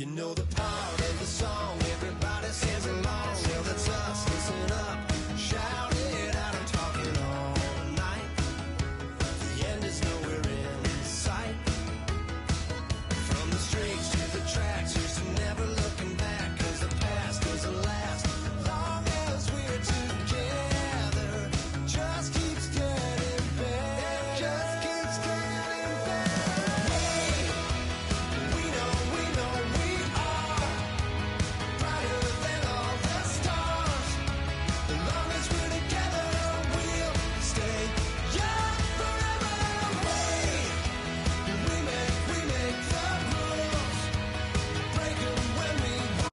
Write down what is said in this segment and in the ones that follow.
You know the part of the song, everybody sings along. Well, that's us, listen up, shout it out, I'm talking all night. The end is nowhere in sight. From the streets to the tracks, here's to never looking back, cause the past doesn't last. Long as we're together, just keeps getting better. Just keeps getting better. Hey, we know we are brighter than all the stars. As long as we're together, we'll stay young forever. Hey, we make the rules, break 'em when we want.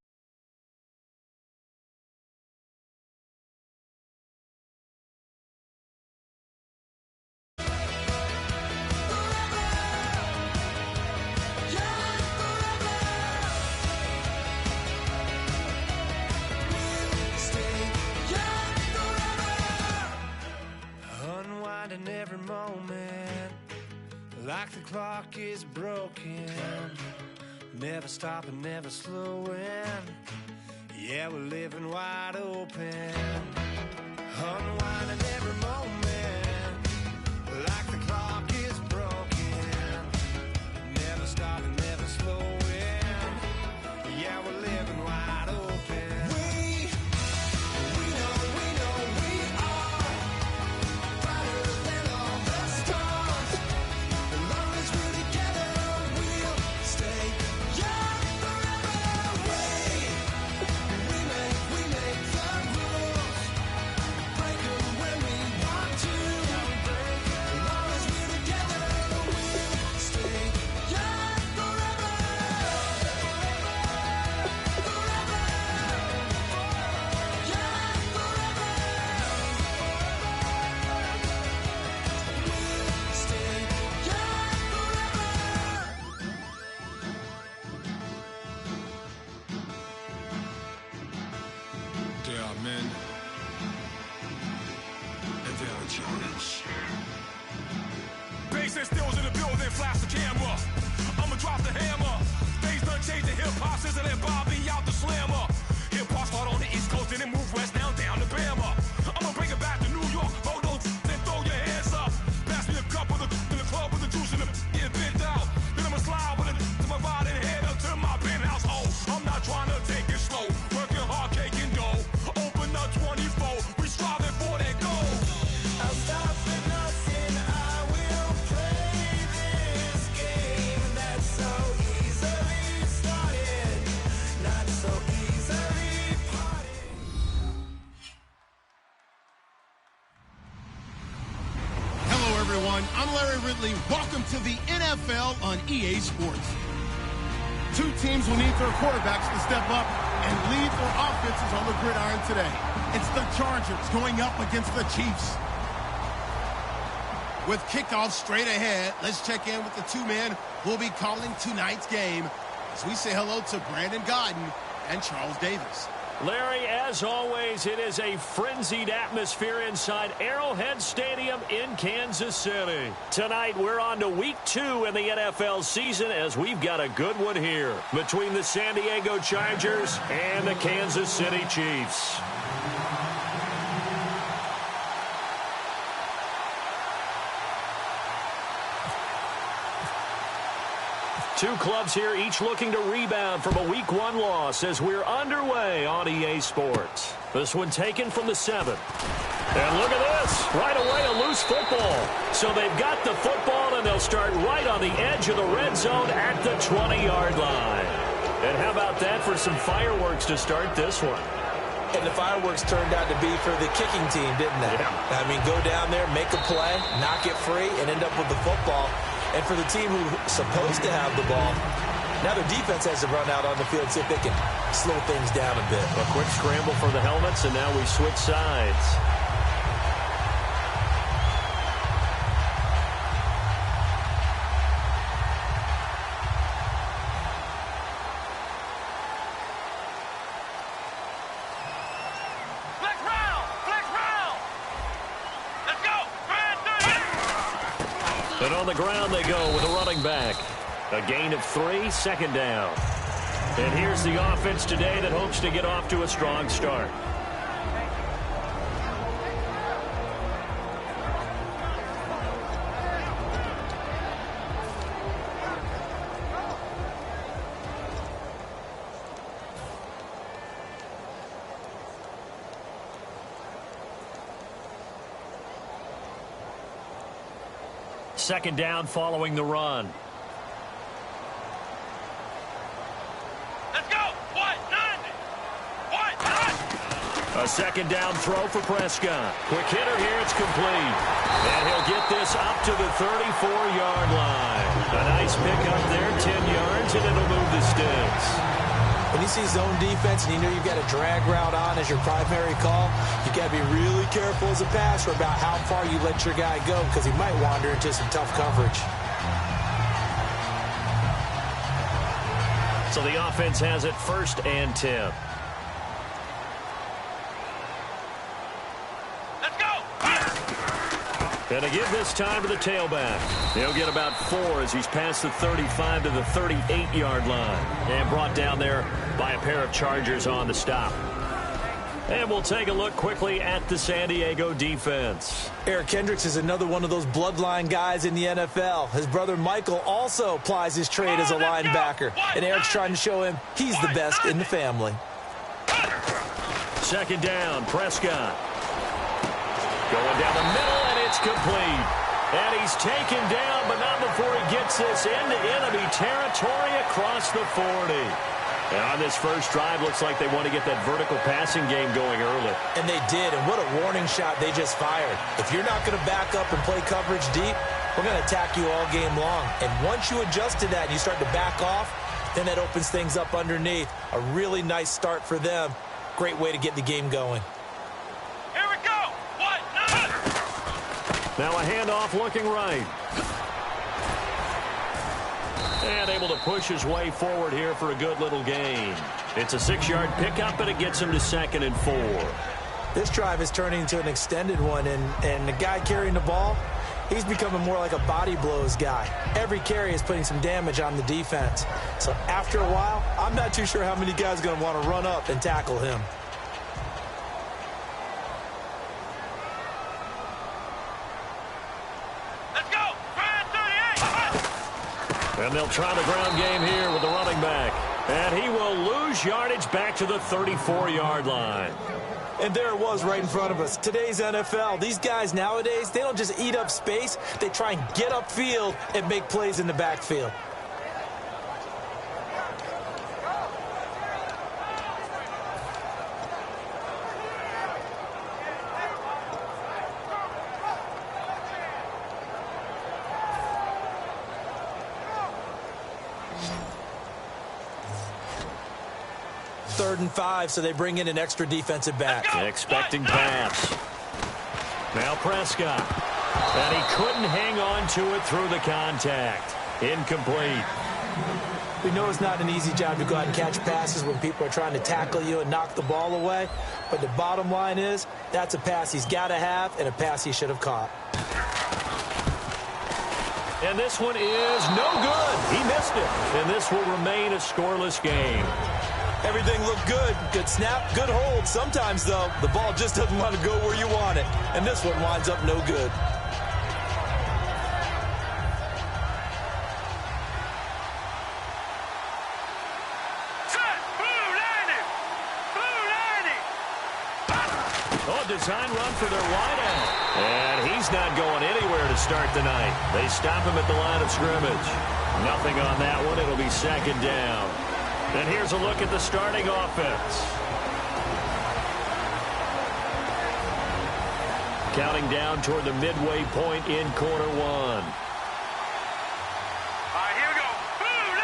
Unwinding every moment, like the clock is broken. Never stopping, never slowing. Yeah, we're living wide open. Unwinding every moment, like the clock is broken. Never stopping, never slowing. Yeah, we're living wide open. We know we are brighter than all the stars. As long as we're together, we'll stay young forever. We make the rules, break 'em when we want to. As long as we're together, we'll stay young forever. There are men, and there are giants. Bass and stills in the building, flash the camera. I'ma drop the hammer. Things done changed the hip-hop since I let Bobby out the slammer. Hip-hop start on the East Coast and then move west down to Bama. I'ma bring it back to New York, hold on, then throw your hands up. Pass me a cup of the in the club with the juice in the get bent out. Then I'ma slide with it to my ride and head up to my penthouse. Oh, I'm not trying to take it slow, working hard, caking dough. Open up 24, we striving for that goal. I'll stop for nothing, I will play this game that's so easily started, not so easily parted. Hello, everyone. I'm Larry Ridley. Welcome to the NFL on EA Sports. Two teams will need their quarterbacks to step up and lead their offenses on the gridiron today. It's the Chargers going up against the Chiefs. With kickoff straight ahead, let's check in with the two men who will be calling tonight's game as we say hello to Brandon Godden and Charles Davis. Larry, as always, it is a frenzied atmosphere inside Arrowhead Stadium in Kansas City. Tonight, we're on to week 2 in the NFL season as we've got a good one here between the San Diego Chargers and the Kansas City Chiefs. Two clubs here, each looking to rebound from a Week 1 loss as we're underway on EA Sports. This one taken from the 7. And look at this. Right away, a loose football. So they've got the football, and they'll start right on the edge of the red zone at the 20-yard line. And how about that for some fireworks to start this one? And the fireworks turned out to be for the kicking team, didn't they? Yeah. I mean, go down there, make a play, knock it free, and end up with the football. And for the team who's supposed to have the ball, now their defense has to run out on the field, see if they can slow things down a bit. A quick scramble for the helmets, and now we switch sides. And on the ground they go with a running back. A gain of 3, second down. And here's the offense today that hopes to get off to a strong start. Second down following the run. Let's go. 190. 190. A second down throw for Prescott. Quick hitter here. It's complete. And he'll get this up to the 34-yard line. A nice pick up there, 10 yards, and it'll move the sticks. When you see zone defense and you know you've got a drag route on as your primary call, you got to be really careful as a passer about how far you let your guy go because he might wander into some tough coverage. So the offense has it 1st and 10. Let's go. And to give this time to the tailback. He'll get about 4 as he's past the 35 to the 38-yard line. And brought down there by a pair of Chargers on the stop. And we'll take a look quickly at the San Diego defense. Eric Kendricks is another one of those bloodline guys in the NFL. His brother Michael also plies his trade as a linebacker. And Eric's trying to show him he's the best in the family. Second down, Prescott. Going down the middle, and it's complete. And he's taken down, but not before he gets this into enemy territory across the 40. And on this first drive, looks like they want to get that vertical passing game going early. And they did, and what a warning shot they just fired. If you're not going to back up and play coverage deep, we're going to attack you all game long. And once you adjust to that and you start to back off, then that opens things up underneath. A really nice start for them. Great way to get the game going. Here we go. 190. Now a handoff looking right. And able to push his way forward here for a good little gain. It's a 6-yard pickup, and it gets him to 2nd and 4. This drive is turning into an extended one, and the guy carrying the ball, he's becoming more like a body blows guy. Every carry is putting some damage on the defense. So after a while, I'm not too sure how many guys are going to want to run up and tackle him. And they'll try the ground game here with the running back. And he will lose yardage back to the 34-yard line. And there it was right in front of us. Today's NFL, these guys nowadays, they don't just eat up space. They try and get upfield and make plays in the backfield. Third and 5, so they bring in an extra defensive back. Expecting pass. Now Prescott. And he couldn't hang on to it through the contact. Incomplete. We know it's not an easy job to go out and catch passes when people are trying to tackle you and knock the ball away. But the bottom line is, that's a pass he's got to have and a pass he should have caught. And this one is no good. He missed it. And this will remain a scoreless game. Everything looked good. Good snap, good hold. Sometimes, though, the ball just doesn't want to go where you want it. And this one winds up no good. Design run for their wideout. And he's not going anywhere to start the night. They stop him at the line of scrimmage. Nothing on that one. It'll be 2nd down. And here's a look at the starting offense. Counting down toward the midway point in quarter 1. All right, here we go. Blue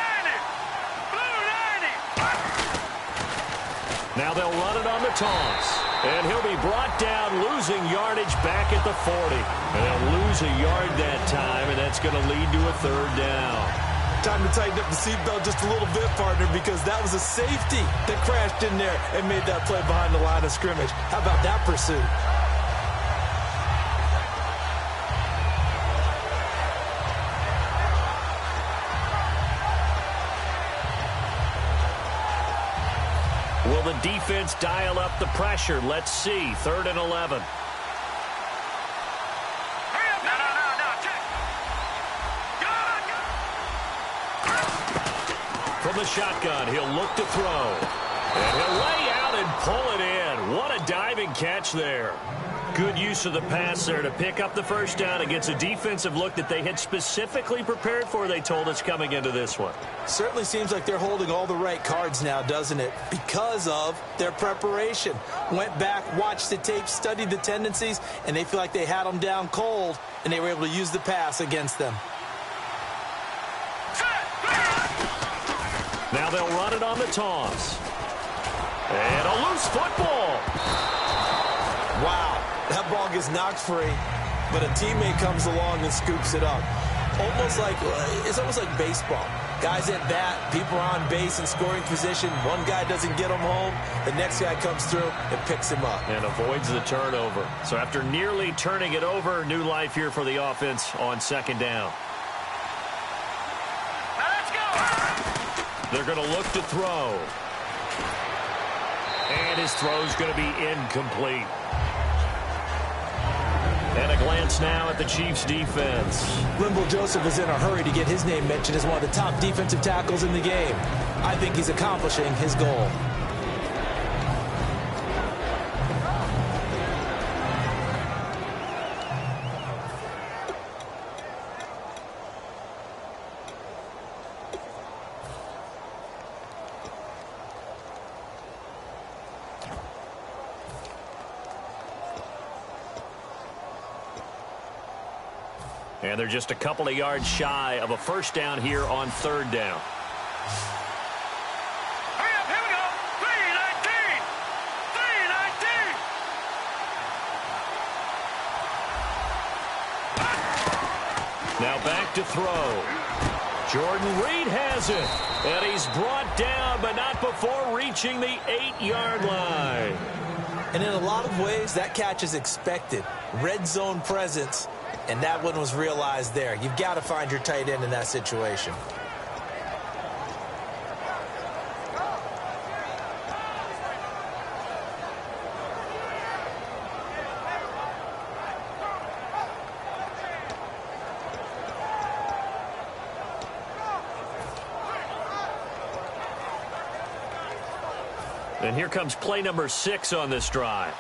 90. Now they'll run it on the toss. And he'll be brought down, losing yardage back at the 40. And they'll lose a yard that time, and that's going to lead to a 3rd down. Time to tighten up the seatbelt just a little bit, partner, because that was a safety that crashed in there and made that play behind the line of scrimmage. How about that pursuit? Will the defense dial up the pressure? Let's see. 3rd and 11. From the shotgun, he'll look to throw. And he'll lay out and pull it in. What a diving catch there. Good use of the pass there to pick up the first down against a defensive look that they had specifically prepared for, they told us, coming into this one. Certainly seems like they're holding all the right cards now, doesn't it? Because of their preparation. Went back, watched the tape, studied the tendencies, and they feel like they had them down cold, and they were able to use the pass against them. Now they'll run it on the toss. And a loose football. Wow, that ball gets knocked free, but a teammate comes along and scoops it up. It's almost like baseball. Guys at bat, people are on base in scoring position. One guy doesn't get him home. The next guy comes through and picks him up. And avoids the turnover. So after nearly turning it over, new life here for the offense on 2nd down. They're going to look to throw. And his throw's going to be incomplete. And a glance now at the Chiefs' defense. Linval Joseph is in a hurry to get his name mentioned as one of the top defensive tackles in the game. I think he's accomplishing his goal. And they're just a couple of yards shy of a first down here on 3rd down. Hurry up, here we go. 3-19. 3-19. Now back to throw. Jordan Reed has it. And he's brought down, but not before reaching the 8-yard line. And in a lot of ways, that catch is expected. Red zone presence. And that one was realized there. You've got to find your tight end in that situation. And here comes play number 6 on this drive.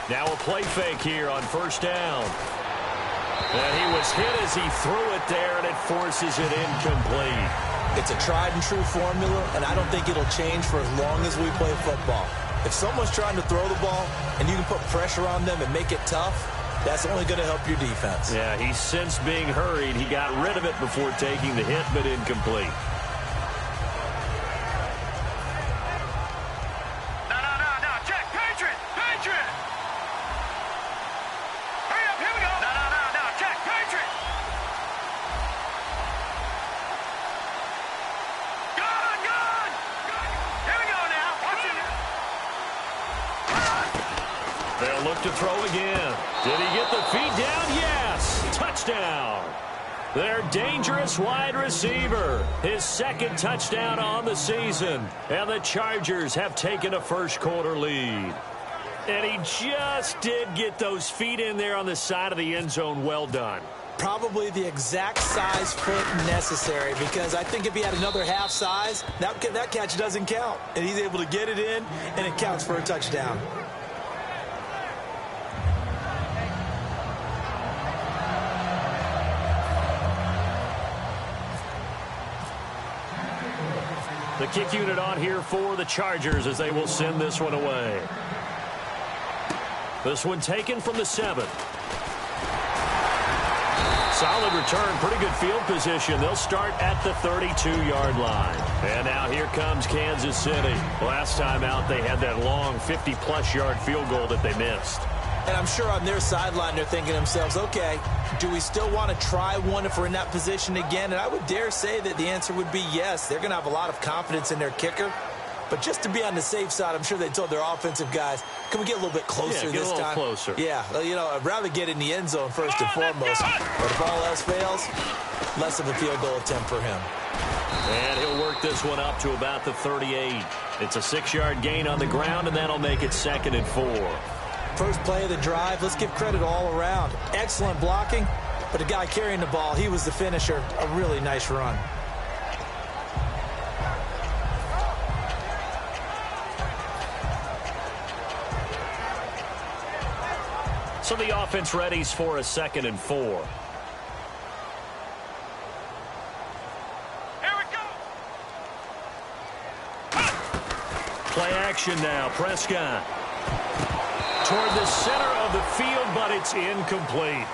Now a play fake here on 1st down. And he was hit as he threw it there, and it forces it incomplete. It's a tried-and-true formula, and I don't think it'll change for as long as we play football. If someone's trying to throw the ball and you can put pressure on them and make it tough, that's only going to help your defense. Yeah, he's since being hurried. He got rid of it before taking the hit, but incomplete. They'll look to throw again. Did he get the feet down? Yes. Touchdown. Their dangerous wide receiver. His 2nd touchdown on the season. And the Chargers have taken a first-quarter lead. And he just did get those feet in there on the side of the end zone. Well done. Probably the exact size foot necessary, because I think if he had another half size, that catch doesn't count. And he's able to get it in, and it counts for a touchdown. The kick unit on here for the Chargers as they will send this one away. This one taken from the 7. Solid return, pretty good field position. They'll start at the 32-yard line. And now here comes Kansas City. Last time out, they had that long 50-plus yard field goal that they missed. And I'm sure on their sideline they're thinking to themselves, okay, do we still want to try one if we're in that position again? And I would dare say that the answer would be yes. They're going to have a lot of confidence in their kicker. But just to be on the safe side, I'm sure they told their offensive guys, can we get a little bit closer this time? Closer. Yeah, you know, I'd rather get in the end zone first and foremost. But if all else fails, less of a field goal attempt for him. And he'll work this one up to about the 38. It's a 6-yard gain on the ground, and that'll make it 2nd and 4. First play of the drive, let's give credit all around. Excellent blocking, but the guy carrying the ball, he was the finisher. A really nice run. So the offense readies for a 2nd and 4. Here we go. Play action now. Prescott toward the center of the field, but it's incomplete.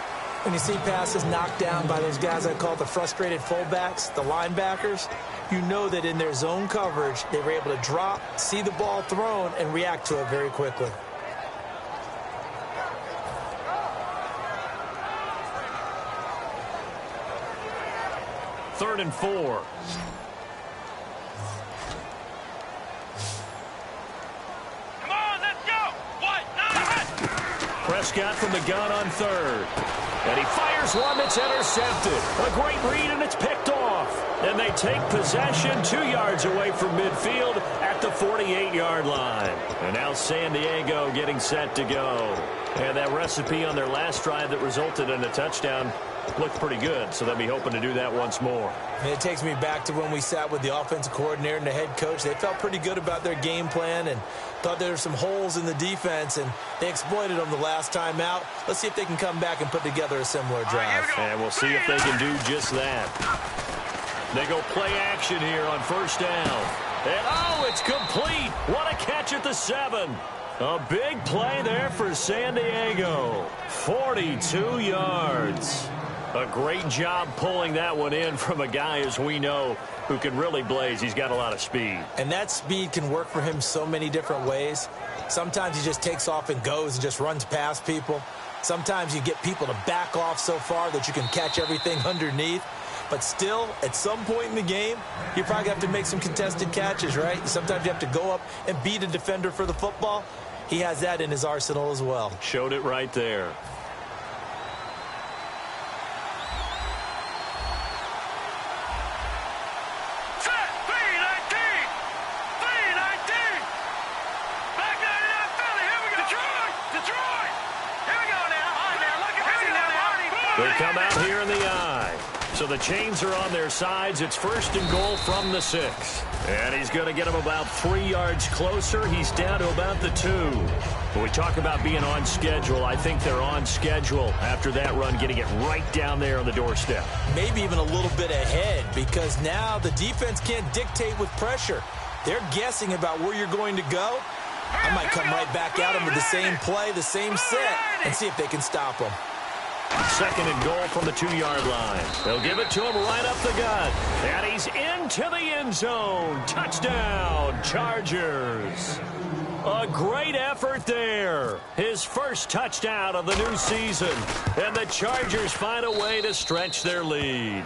When you see passes knocked down by those guys I call the frustrated fullbacks, the linebackers, you know that in their zone coverage, they were able to drop, see the ball thrown, and react to it very quickly. Third and 4. Come on, let's go. What? Prescott from the gun on 3rd. And he fires one that's intercepted. A great read, and it's picked off. And they take possession 2 yards away from midfield at the 48-yard line. And now San Diego getting set to go. And that recipe on their last drive that resulted in a touchdown looked pretty good, so they'll be hoping to do that once more. And it takes me back to when we sat with the offensive coordinator and the head coach. They felt pretty good about their game plan and thought there were some holes in the defense, and they exploited them the last time out. Let's see if they can come back and put together a similar drive. And we'll see if they can do just that. They go play action here on 1st down. And, oh, it's complete. What a catch at the 7. A big play there for San Diego. 42 yards. A great job pulling that one in from a guy, as we know, who can really blaze. He's got a lot of speed. And that speed can work for him so many different ways. Sometimes he just takes off and goes and just runs past people. Sometimes you get people to back off so far that you can catch everything underneath. But still, at some point in the game, you probably have to make some contested catches, right? Sometimes you have to go up and beat a defender for the football. He has that in his arsenal as well. Showed it right there. They come out here in the I. So the chains are on their sides. It's 1st and goal from the 6. And he's going to get him about 3 yards closer. He's down to about the 2. When we talk about being on schedule, I think they're on schedule after that run, getting it right down there on the doorstep. Maybe even a little bit ahead, because now the defense can't dictate with pressure. They're guessing about where you're going to go. I might come right back at them with the same play, the same set, and see if they can stop them. 2nd and goal from the 2-yard line. They'll give it to him right up the gut. And he's into the end zone. Touchdown, Chargers. A great effort there. His first touchdown of the new season. And the Chargers find a way to stretch their lead.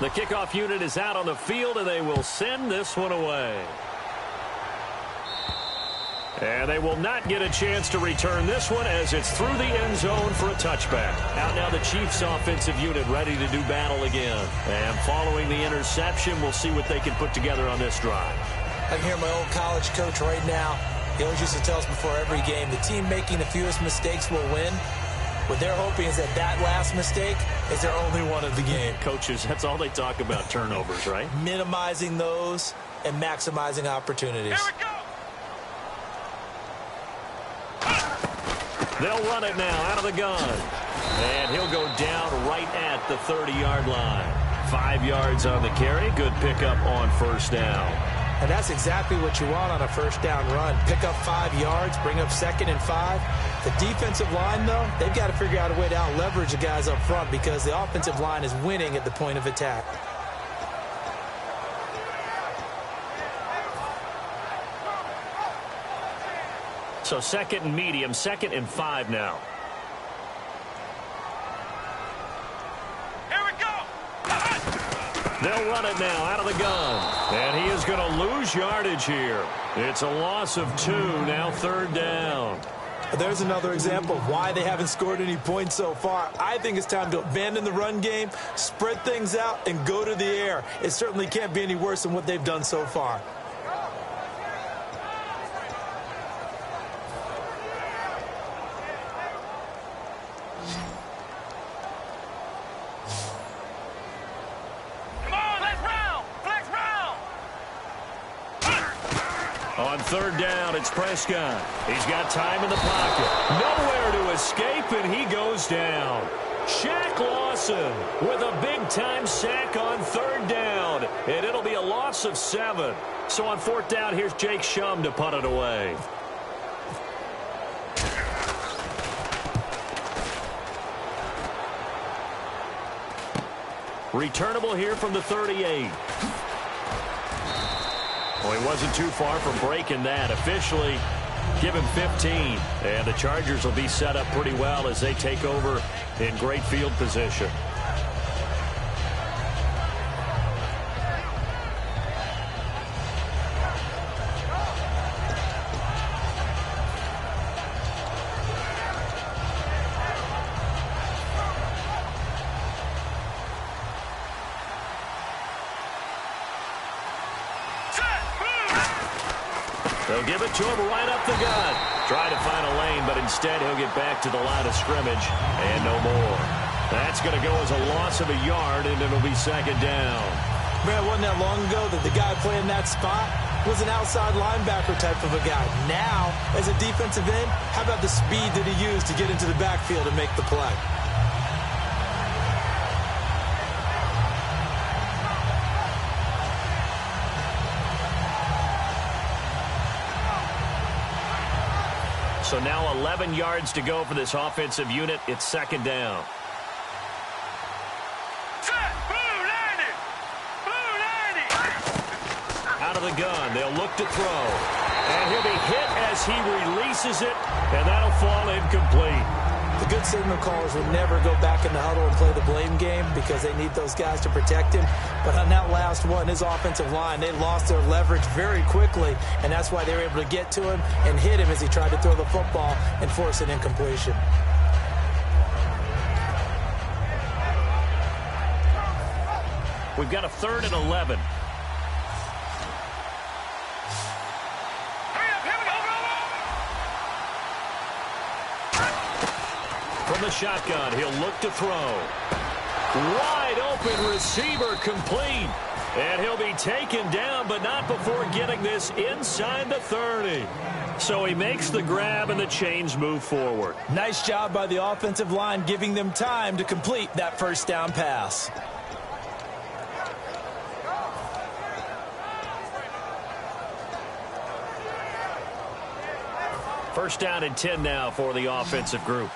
The kickoff unit is out on the field, and they will send this one away. And they will not get a chance to return this one as it's through the end zone for a touchback. Out now the Chiefs offensive unit ready to do battle again. And following the interception, we'll see what they can put together on this drive. I can hear my old college coach right now. He always used to tell us before every game, the team making the fewest mistakes will win. What they're hoping is that that last mistake is their only one of the game. Coaches, that's all they talk about, turnovers, right? Minimizing those and maximizing opportunities. Here we go. They'll run it now out of the gun. And he'll go down right at the 30-yard line. 5 yards on the carry. Good pickup on 1st down. And that's exactly what you want on a 1st down run. Pick up 5 yards, bring up 2nd and 5. The defensive line, though, they've got to figure out a way to out-leverage the guys up front because the offensive line is winning at the point of attack. So 2nd and medium, 2nd and 5 now. Here we go. They'll run it now out of the gun. And he is going to lose yardage here. It's a loss of 2, now 3rd down. There's another example of why they haven't scored any points so far. I think it's time to abandon the run game, spread things out, and go to the air. It certainly can't be any worse than what they've done so far. On 3rd down, it's Prescott. He's got time in the pocket. Nowhere to escape, and he goes down. Shaq Lawson with a big-time sack on 3rd down. And it'll be a loss of 7. So on 4th down, here's Jake Shum to punt it away. Returnable here from the 38. Well, he wasn't too far from breaking that. Officially, give him 15. And the Chargers will be set up pretty well as they take over in great field position. They'll give it to him right up the gut. Try to find a lane, but instead he'll get back to the line of scrimmage and no more. That's going to go as a loss of a yard, and it'll be 2nd down. Man, it wasn't that long ago that the guy playing that spot was an outside linebacker type of a guy. Now, as a defensive end, how about the speed that he used to get into the backfield and make the play? So now 11 yards to go for this offensive unit. It's 2nd down. Out of the gun. They'll look to throw. And he'll be hit as he releases it, and that'll fall incomplete. The good signal callers would never go back in the huddle and play the blame game because they need those guys to protect him. But on that last one, his offensive line, they lost their leverage very quickly, and that's why they were able to get to him and hit him as he tried to throw the football and force an incompletion. We've got a 3rd and 11. From the shotgun, he'll look to throw. Wide open receiver complete. And he'll be taken down, but not before getting this inside the 30. So he makes the grab, and the chains move forward. Nice job by the offensive line, giving them time to complete that 1st down pass. First down and 10 now for the offensive group.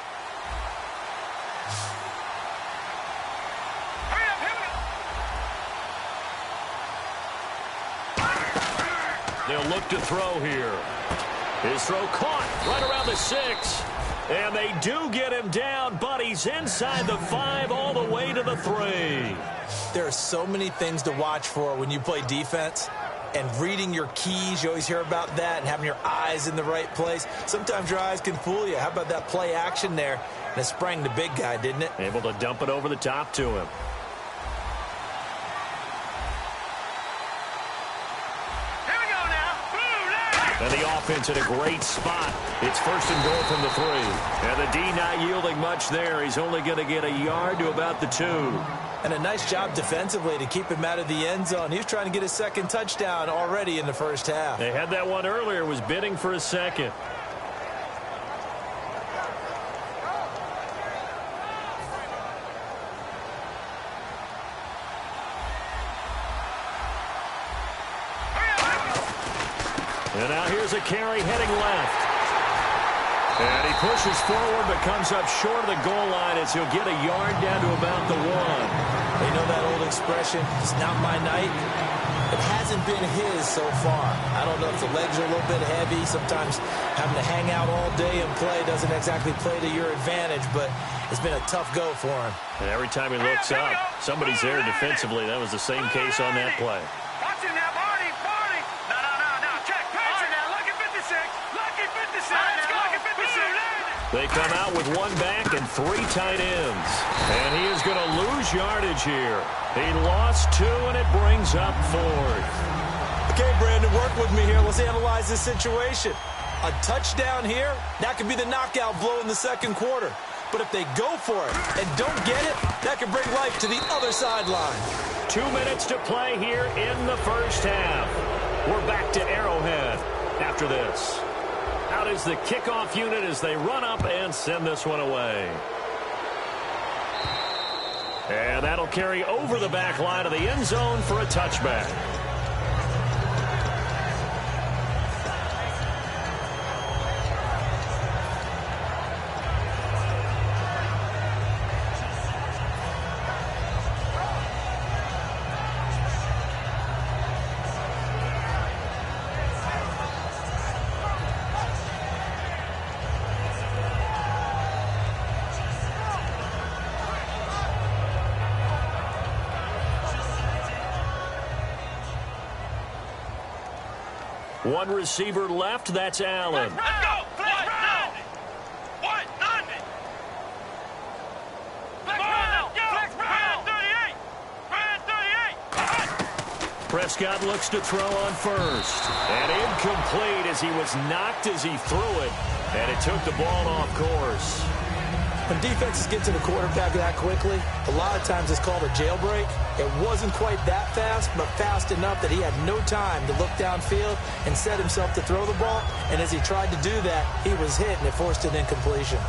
They'll look to throw here. His throw caught right around the 6. And they do get him down, but he's inside the 5 all the way to the 3. There are so many things to watch for when you play defense. And reading your keys, you always hear about that, and having your eyes in the right place. Sometimes your eyes can fool you. How about that play action there? And it sprang the big guy, didn't it? Able to dump it over the top to him. And the offense in a great spot. It's 1st and goal from the 3. And the D not yielding much there. He's only going to get a yard to about the 2. And a nice job defensively to keep him out of the end zone. He was trying to get his 2nd touchdown already in the 1st half. They had that one earlier, was bidding for a 2nd. And now here's a carry heading left. And he pushes forward but comes up short of the goal line as he'll get a yard down to about the 1. You know that old expression, it's not my night? It hasn't been his so far. I don't know if the legs are a little bit heavy. Sometimes having to hang out all day and play doesn't exactly play to your advantage, but it's been a tough go for him. And every time he looks up, somebody's there defensively. That was the same case on that play. Watch it now, Barney. No. Check. Pass it now. Lucky 56. Lucky 56. Let's go. Lucky 56. They come out with one back and 3 tight ends. And he is going to lose yardage here. He lost 2, and it brings up 4th. Okay, Brandon, work with me here. Let's analyze this situation. A touchdown here, that could be the knockout blow in the second quarter. But if they go for it and don't get it, that could bring life to the other sideline. 2 minutes to play here in the first half. We're back to Arrowhead after this. Out is the kickoff unit as they run up and send this one away. And that'll carry over the back line of the end zone for a touchback. One receiver left, that's Allen. Let's go! Flex round! What? 90! Flex round! Flex round! 38! Brand 38! Prescott looks to throw on first. And incomplete as he was knocked as he threw it. And it took the ball off course. When defenses get to the quarterback that quickly, a lot of times it's called a jailbreak. It wasn't quite that fast, but fast enough that he had no time to look downfield and set himself to throw the ball. And as he tried to do that, he was hit, and it forced an incompletion.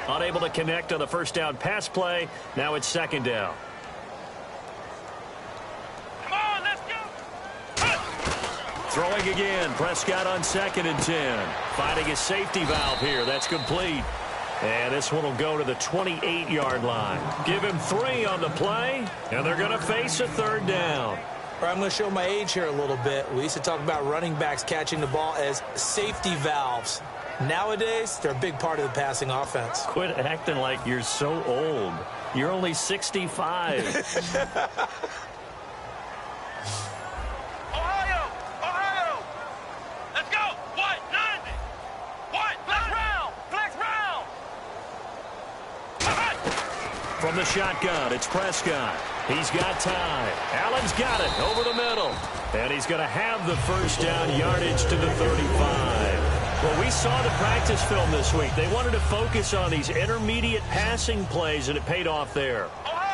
Unable to connect on the first down pass play. Now it's second down. Throwing again, Prescott on 2nd and 10. Finding his safety valve here. That's complete. And this one will go to the 28-yard line. Give him 3 on the play, and they're going to face a 3rd down. All right, I'm going to show my age here a little bit. We used to talk about running backs catching the ball as safety valves. Nowadays, they're a big part of the passing offense. Quit acting like you're so old. You're only 65. From the shotgun, it's Prescott. He's got time. Allen's got it over the middle. And he's going to have the first down yardage to the 35. Well, we saw the practice film this week. They wanted to focus on these intermediate passing plays, and it paid off there.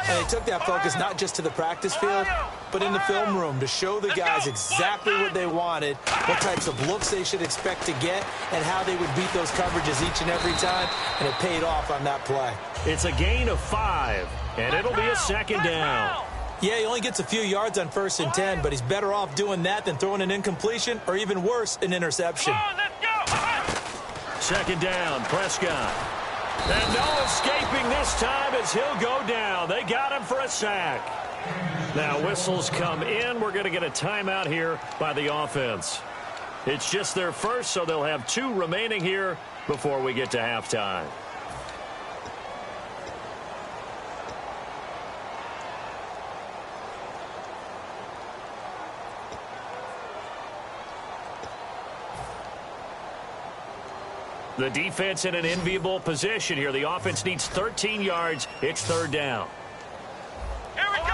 And they took that focus not just to the practice field, but in the film room to show the guys exactly what they wanted, what types of looks they should expect to get, and how they would beat those coverages each and every time, and it paid off on that play. It's a gain of 5, and it'll be a second down. Yeah, he only gets a few yards on 1st and 10, but he's better off doing that than throwing an incompletion or even worse, an interception. Second down, Prescott. And no escaping this time as he'll go down. They got him for a sack. Now whistles come in. We're going to get a timeout here by the offense. It's just their first, so they'll have 2 remaining here before we get to halftime. The defense in an enviable position here. The offense needs 13 yards. It's 3rd down. Here we go.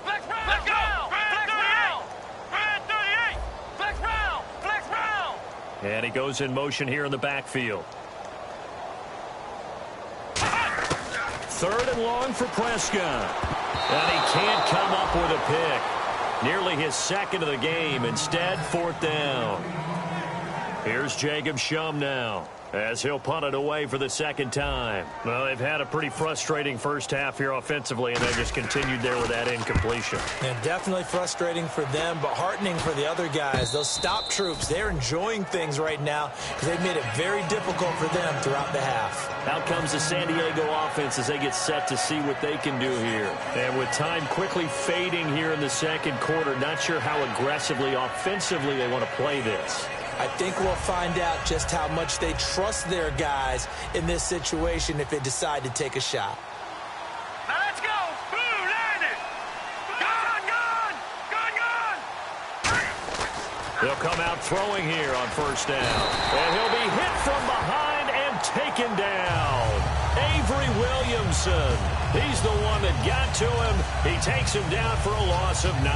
Flex round. Let's go. Flex round. Brand 38. Flex round. Flex round. And he goes in motion here in the backfield. 3rd and long for Prescott. And he can't come up with a pick. Nearly his 2nd of the game. Instead, 4th down. Here's Jacob Shum now. as he'll punt it away for the second time. Well, they've had a pretty frustrating first half here offensively, and they just continued there with that incompletion. And definitely frustrating for them, but heartening for the other guys. Those stop troops, they're enjoying things right now because they've made it very difficult for them throughout the half. Out comes the San Diego offense as they get set to see what they can do here. And with time quickly fading here in the second quarter, not sure how aggressively, offensively they want to play this. I think we'll find out just how much they trust their guys in this situation if they decide to take a shot. Now let's go. Blue, land it. Gun. They'll come out throwing here on first down. And he'll be hit from behind and taken down. Avery Williamson. He's the one that got to him. He takes him down for a loss of 9.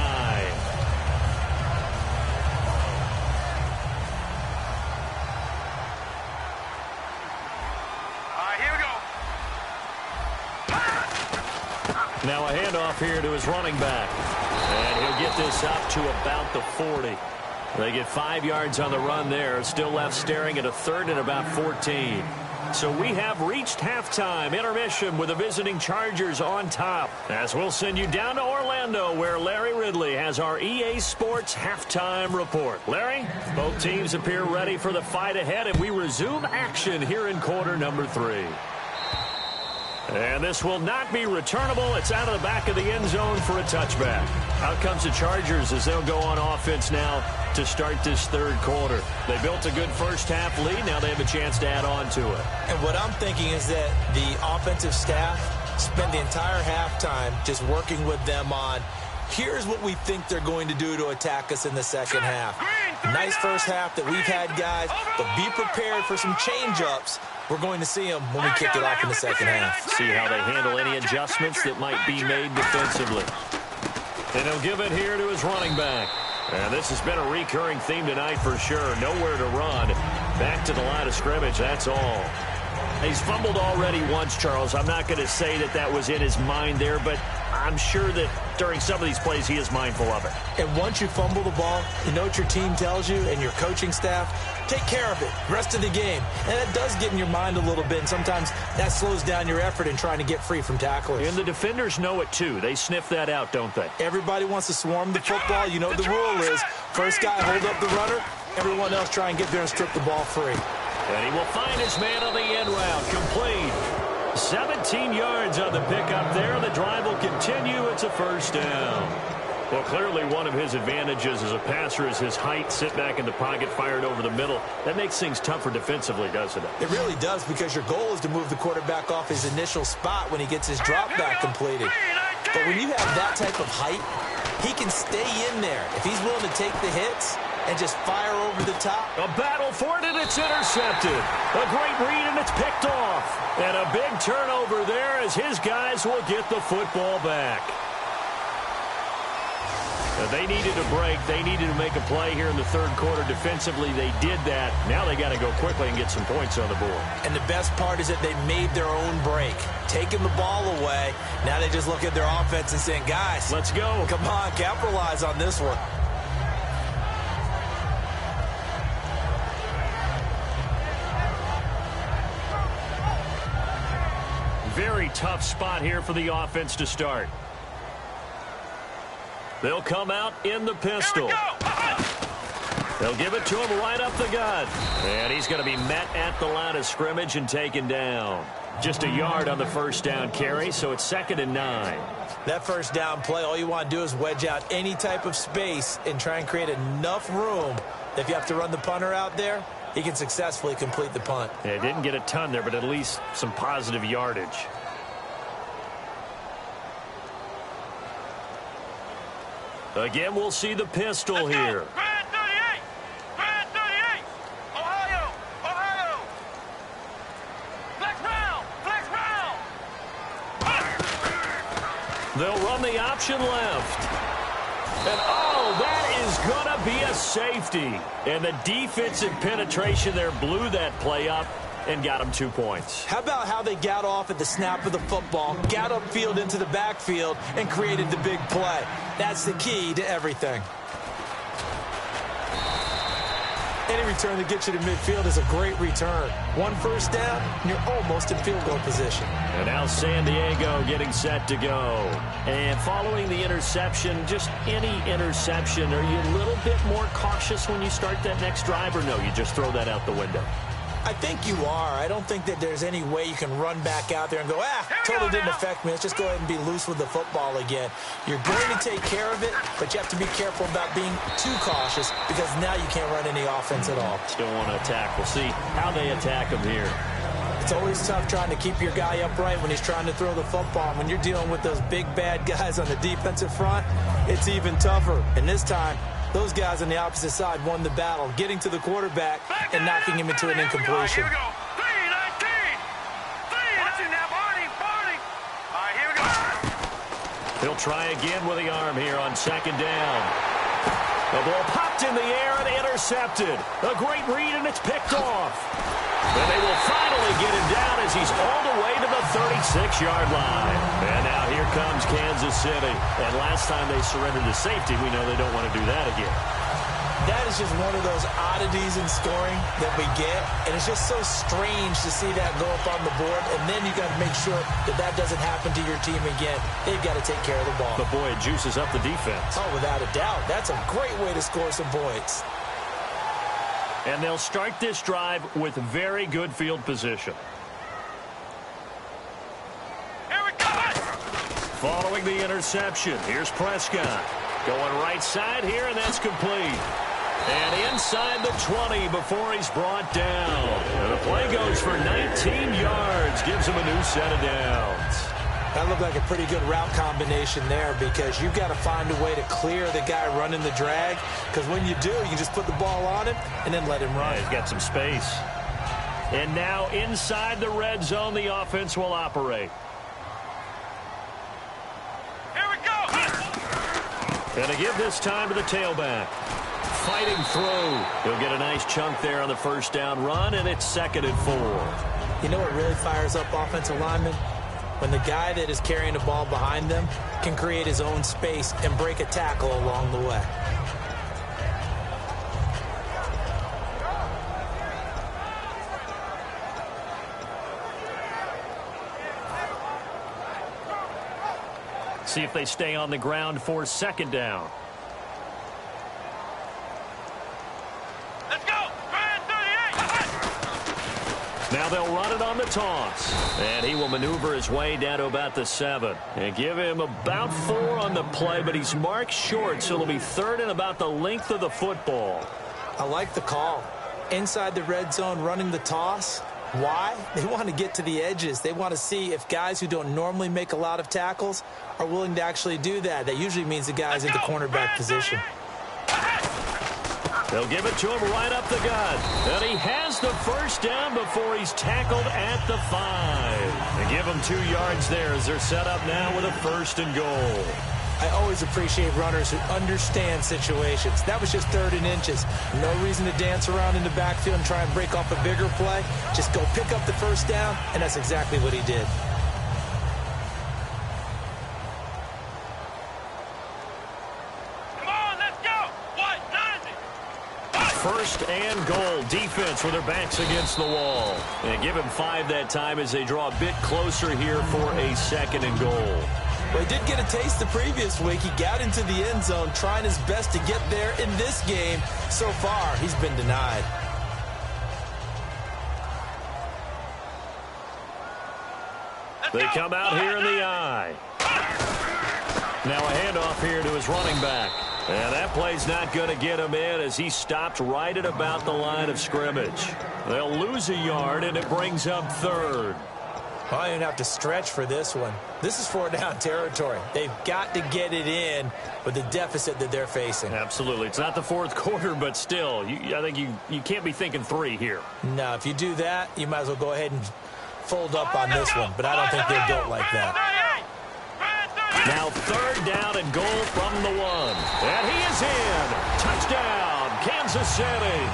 Now a handoff here to his running back. And he'll get this up to about the 40. They get 5 yards on the run there. Still left staring at a third and about 14. So we have reached halftime intermission with the visiting Chargers on top. As we'll send you down to Orlando where Larry Ridley has our EA Sports halftime report. Larry, both teams appear ready for the fight ahead, and we resume action here in quarter number 3. And this will not be returnable. It's out of the back of the end zone for a touchback. Out comes the Chargers as they'll go on offense now to start this third quarter. They built a good first half lead. Now they have a chance to add on to it. And what I'm thinking is that the offensive staff spend the entire halftime just working with them on, here's what we think they're going to do to attack us in the second half. Nice first half that we've had, guys, but be prepared for some change-ups. We're going to see them when we kick it off in the second half. See how they handle any adjustments that might be made defensively. And he'll give it here to his running back. And this has been a recurring theme tonight for sure. Nowhere to run. Back to the line of scrimmage, that's all. He's fumbled already once, Charles. I'm not going to say that that was in his mind there, but I'm sure that during some of these plays he is mindful of it. And once you fumble the ball, you know what your team tells you and your coaching staff? Take care of it, rest of the game. And that does get in your mind a little bit, and sometimes that slows down your effort in trying to get free from tacklers. And the defenders know it too. They sniff that out, don't they? Everybody wants to swarm the football. You know what the rule is. First guy hold up the runner, everyone else try and get there and strip the ball free. And he will find his man on the end route. Complete. 17 yards on the pickup there. The drive will continue. It's a first down. Well, clearly one of his advantages as a passer is his height. Sit back in the pocket, fired over the middle. That makes things tougher defensively, doesn't it? It really does, because your goal is to move the quarterback off his initial spot when he gets his drop back completed. But when you have that type of height, he can stay in there if he's willing to take the hits and just fire over the top. A battle for it, and it's intercepted. A great read, and it's picked off. And a big turnover there as his guys will get the football back. They needed a break. They needed to make a play here in the third quarter. Defensively, they did that. Now they got to go quickly and get some points on the board. And the best part is that they made their own break, taking the ball away. Now they just look at their offense and saying, guys, let's go. Come on, capitalize on this one. Very tough spot here for the offense to start. They'll come out in the pistol. They'll give it to him right up the gut. And he's going to be met at the line of scrimmage and taken down. Just a yard on the first down carry, so it's 2nd and 9. That first down play, all you want to do is wedge out any type of space and try and create enough room that if you have to run the punter out there, he can successfully complete the punt. Yeah, didn't get a ton there, but at least some positive yardage. Again, we'll see the pistol here. Grand 38! Grand 38! Ohio! Ohio! Flex round! Flex round! They'll run the option left. And, oh, that is going to be a safety. And the defensive penetration there blew that play up and got him 2 points. How about how they got off at the snap of the football, got upfield into the backfield, and created the big play? That's the key to everything. Any return that gets you to midfield is a great return. One first down, and you're almost in field goal position. And now San Diego getting set to go. And following the interception, just any interception, are you a little bit more cautious when you start that next drive, or no, you just throw that out the window? I think you are. I don't think that there's any way you can run back out there and go, totally didn't affect me. Let's just go ahead and be loose with the football again. You're going to take care of it, but you have to be careful about being too cautious because now you can't run any offense at all. Still want to attack. We'll see how they attack him here. It's always tough trying to keep your guy upright when he's trying to throw the football. When you're dealing with those big, bad guys on the defensive front, it's even tougher. And this time, those guys on the opposite side won the battle, getting to the quarterback and knocking him into an incompletion. Here we go. 3-19. Watching now, Barney. All right, here we go. He'll try again with the arm here on second down. The ball popped in the air and intercepted. A great read, and it's picked off. And they will finally get him down as he's all the way to the 36-yard line. And now here comes Kansas City. And last time they surrendered to safety, we know they don't want to do that again. That is just one of those oddities in scoring that we get. And it's just so strange to see that go up on the board. And then you got to make sure that that doesn't happen to your team again. They've got to take care of the ball. But, boy, it juices up the defense. Oh, without a doubt. That's a great way to score some points. And they'll start this drive with very good field position. Here we go. Following the interception, here's Prescott. Going right side here, and that's complete. And inside the 20 before he's brought down. And the play goes for 19 yards. Gives him a new set of downs. That looked like a pretty good route combination there because you've got to find a way to clear the guy running the drag. Because when you do, you just put the ball on him and then let him run. Yeah, he's got some space. And now inside the red zone, the offense will operate. Here we go. And to give this time to the tailback. Fighting through. He'll get a nice chunk there on the first down run, and it's 2nd and 4. You know what really fires up offensive linemen? When the guy that is carrying the ball behind them can create his own space and break a tackle along the way. See if they stay on the ground for 2nd down. Let's go. 38. Now they'll run it on the toss. And he will maneuver his way down to about the 7. And give him about 4 on the play, but he's marked short, so it'll be 3rd and about the length of the football. I like the call. Inside the red zone, running the toss. Why? They want to get to the edges. They want to see if guys who don't normally make a lot of tackles are willing to actually do that. That usually means the guy's in the cornerback position. They'll give it to him right up the gut. And he has the first down before he's tackled at the 5. They give him 2 yards there as they're set up now with a 1st and goal. I always appreciate runners who understand situations. That was just 3rd and inches. No reason to dance around in the backfield and try and break off a bigger play. Just go pick up the first down, and that's exactly what he did. Come on, let's go. 1-90. 1st and goal. Defense with their backs against the wall. And give him 5 that time as they draw a bit closer here for a 2nd and goal. Well, he did get a taste the previous week. He got into the end zone, trying his best to get there in this game. So far, he's been denied. They come out here in the eye. Now a handoff here to his running back. And that play's not going to get him in as he stopped right at about the line of scrimmage. They'll lose a yard, and it brings up 3rd. Well, you don't have to stretch for this one. This is 4-down territory. They've got to get it in with the deficit that they're facing. Absolutely. It's not the 4th quarter, but still, I think you can't be thinking 3 here. No, if you do that, you might as well go ahead and fold up on this one. But I don't think they're built like that. Now 3rd down and goal from the 1. And he is in. Touchdown, Kansas City.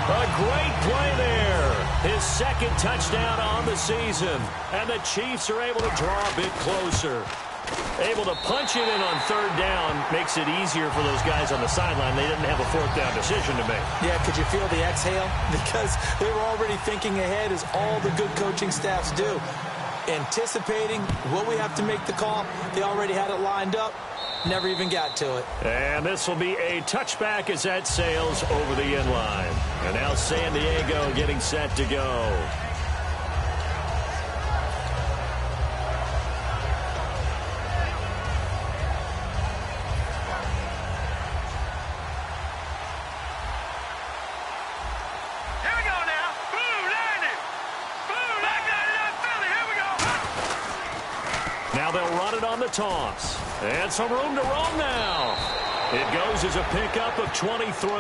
A great play there. His 2nd touchdown on the season. And the Chiefs are able to draw a bit closer. Able to punch it in on third down makes it easier for those guys on the sideline. They didn't have a fourth down decision to make. Yeah, could you feel the exhale? Because they were already thinking ahead, as all the good coaching staffs do. Anticipating, will we have to make the call? They already had it lined up. Never even got to it. And this will be a touchback as that sails over the end line. And now San Diego getting set to go. Toss. And some room to roam now. It goes as a pickup of 23.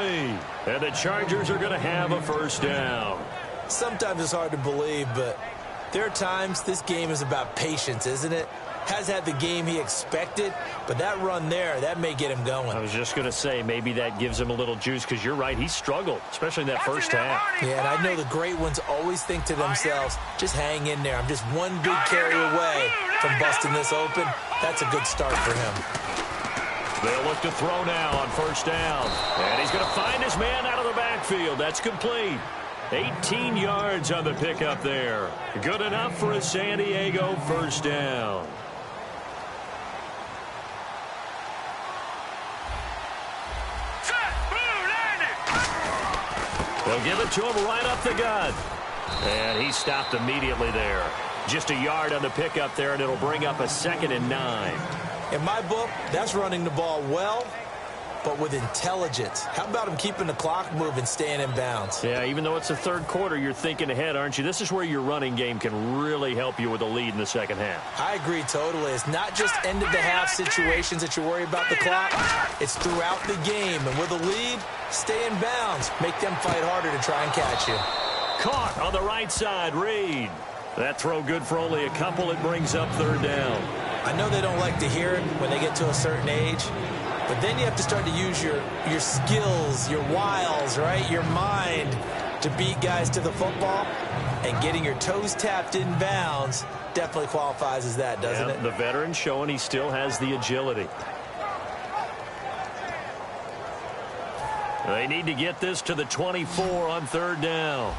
And the Chargers are going to have a first down. Sometimes it's hard to believe, but there are times this game is about patience, isn't it? Has had the game he expected, but that run there, that may get him going. I was just going to say, maybe that gives him a little juice, because you're right, he struggled, especially in that first half. Yeah, and I know the great ones always think to themselves, just hang in there. I'm just one big carry away from busting this open. That's a good start for him. They'll look to throw now on first down. And he's going to find his man out of the backfield. That's complete. 18 yards on the pickup there. Good enough for a San Diego first down. They'll give it to him right up the gut. And he stopped immediately there. Just a yard on the pickup there, and it'll bring up a 2nd and 9. In my book, that's running the ball well, but with intelligence. How about him keeping the clock moving, staying in bounds? Yeah, even though it's the third quarter, you're thinking ahead, aren't you? This is where your running game can really help you with a lead in the second half. I agree totally. It's not just end-of-the-half situations that you worry about the clock. It's throughout the game. And with a lead, stay in bounds. Make them fight harder to try and catch you. Caught on the right side, Reed. That throw good for only a couple. It brings up third down. I know they don't like to hear it when they get to a certain age, but then you have to start to use your skills, your wiles, right? Your mind to beat guys to the football. And getting your toes tapped in bounds definitely qualifies as that, doesn't it? The veteran showing he still has the agility. They need to get this to the 24 on third down.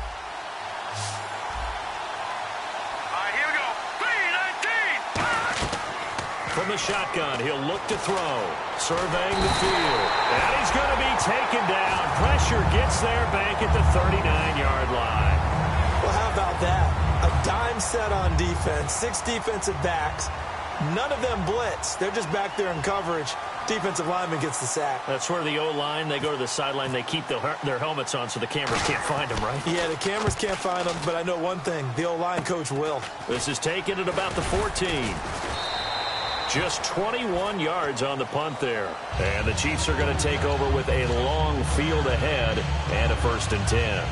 From the shotgun, he'll look to throw. Surveying the field. And he's going to be taken down. Pressure gets there back at the 39-yard line. Well, how about that? A dime set on defense. 6 defensive backs. None of them blitz. They're just back there in coverage. Defensive lineman gets the sack. That's where the O-line, they go to the sideline, they keep their helmets on so the cameras can't find them, right? Yeah, the cameras can't find them, but I know one thing. The O-line coach will. This is taken at about the 14. Just 21 yards on the punt there. And the Chiefs are going to take over with a long field ahead and a 1st and 10.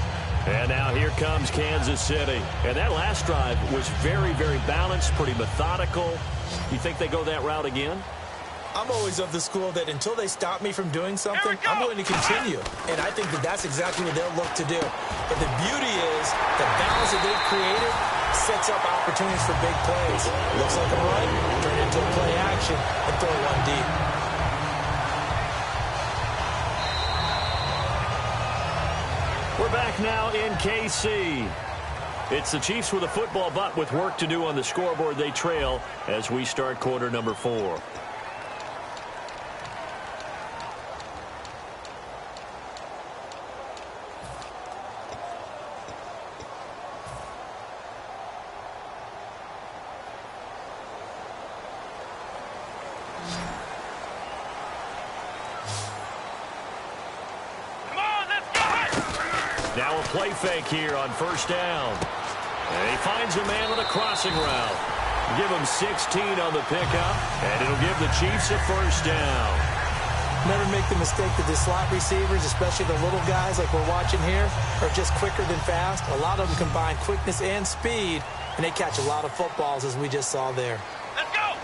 And now here comes Kansas City. And that last drive was very, very balanced, pretty methodical. You think they go that route again? I'm always of the school that until they stop me from doing something, I'm going to continue. And I think that that's exactly what they'll look to do. But the beauty is the balance that they've created sets up opportunities for big plays. Looks like a run, turn it into a play action, and throw one deep. We're back now in KC. It's the Chiefs with a football, but with work to do on the scoreboard. They trail as we start quarter number 4. Now a play fake here on first down. And he finds a man with a crossing route. Give him 16 on the pickup, and it'll give the Chiefs a first down. Never make the mistake that the slot receivers, especially the little guys like we're watching here, are just quicker than fast. A lot of them combine quickness and speed, and they catch a lot of footballs, as we just saw there. Let's go!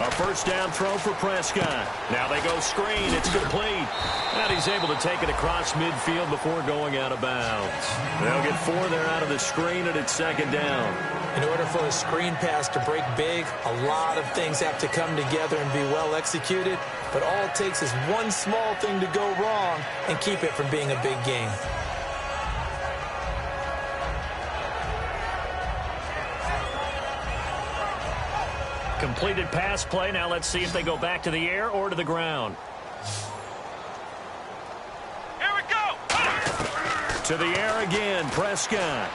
A first down throw for Prescott. Now they go screen. It's complete. And he's able to take it across midfield before going out of bounds. They'll get 4 there out of the screen, and it's 2nd down. In order for a screen pass to break big, a lot of things have to come together and be well executed. But all it takes is one small thing to go wrong and keep it from being a big game. Completed pass play. Now let's see if they go back to the air or to the ground. Here we go. To the air again, Prescott.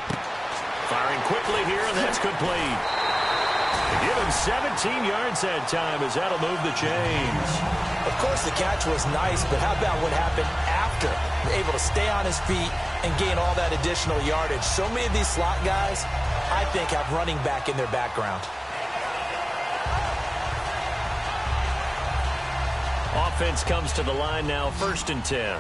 Firing quickly here, and that's complete. Give him 17 yards that time as that'll move the chains. Of course, the catch was nice, but how about what happened after? Able to stay on his feet and gain all that additional yardage. So many of these slot guys, I think, have running back in their background. Offense comes to the line now, 1st and 10.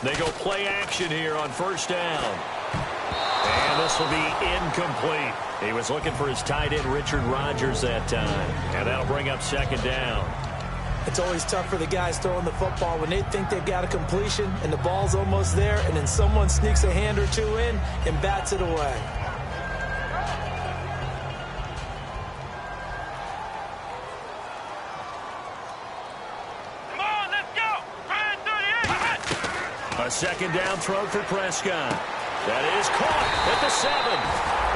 They go play action here on 1st down. And this will be incomplete. He was looking for his tight end, Richard Rodgers, that time. And that'll bring up 2nd down. It's always tough for the guys throwing the football when they think they've got a completion and the ball's almost there, and then someone sneaks a hand or two in and bats it away. A 2nd down throw for Prescott. That is caught at the 7.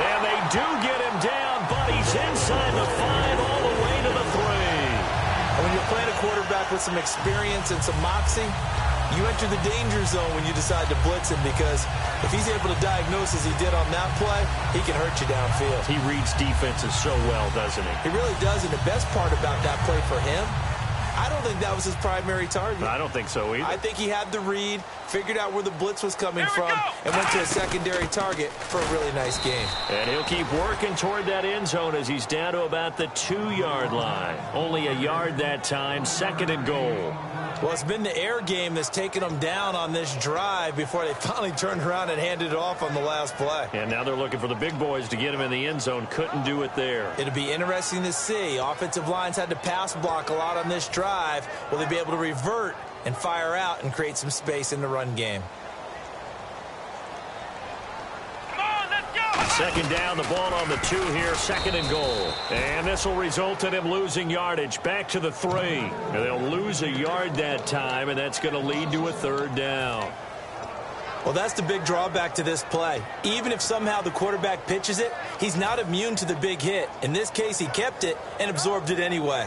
And they do get him down, but he's inside the 5 all the way to the 3. And when you're playing a quarterback with some experience and some moxie, you enter the danger zone when you decide to blitz him, because if he's able to diagnose as he did on that play, he can hurt you downfield. He reads defenses so well, doesn't he? He really does, and the best part about that play for him, I don't think that was his primary target. I don't think so either. I think he had the read, figured out where the blitz was coming from, and went to a secondary target for a really nice game. And he'll keep working toward that end zone as he's down to about the 2-yard line. Only a yard that time, 2nd and goal. Well, it's been the air game that's taken them down on this drive before they finally turned around and handed it off on the last play. And now they're looking for the big boys to get him in the end zone. Couldn't do it there. It'll be interesting to see. Offensive lines had to pass block a lot on this drive. Will they be able to revert and fire out and create some space in the run game? 2nd down, the ball on the 2 here, 2nd and goal. And this will result in him losing yardage back to the 3. And they'll lose a yard that time, and that's going to lead to a 3rd down. Well, that's the big drawback to this play. Even if somehow the quarterback pitches it, he's not immune to the big hit. In this case, he kept it and absorbed it anyway.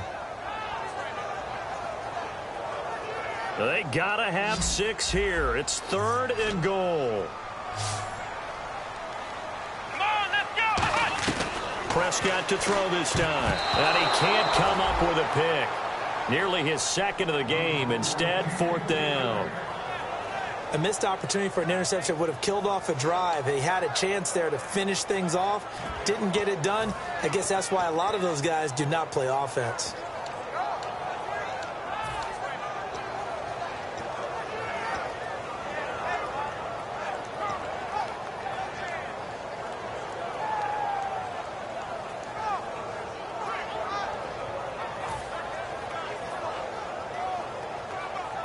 They got to have 6 here. It's 3rd and goal. Prescott to throw this time. And he can't come up with a pick. Nearly his 2nd of the game. Instead, 4th down. A missed opportunity for an interception would have killed off a drive. He had a chance there to finish things off. Didn't get it done. I guess that's why a lot of those guys do not play offense.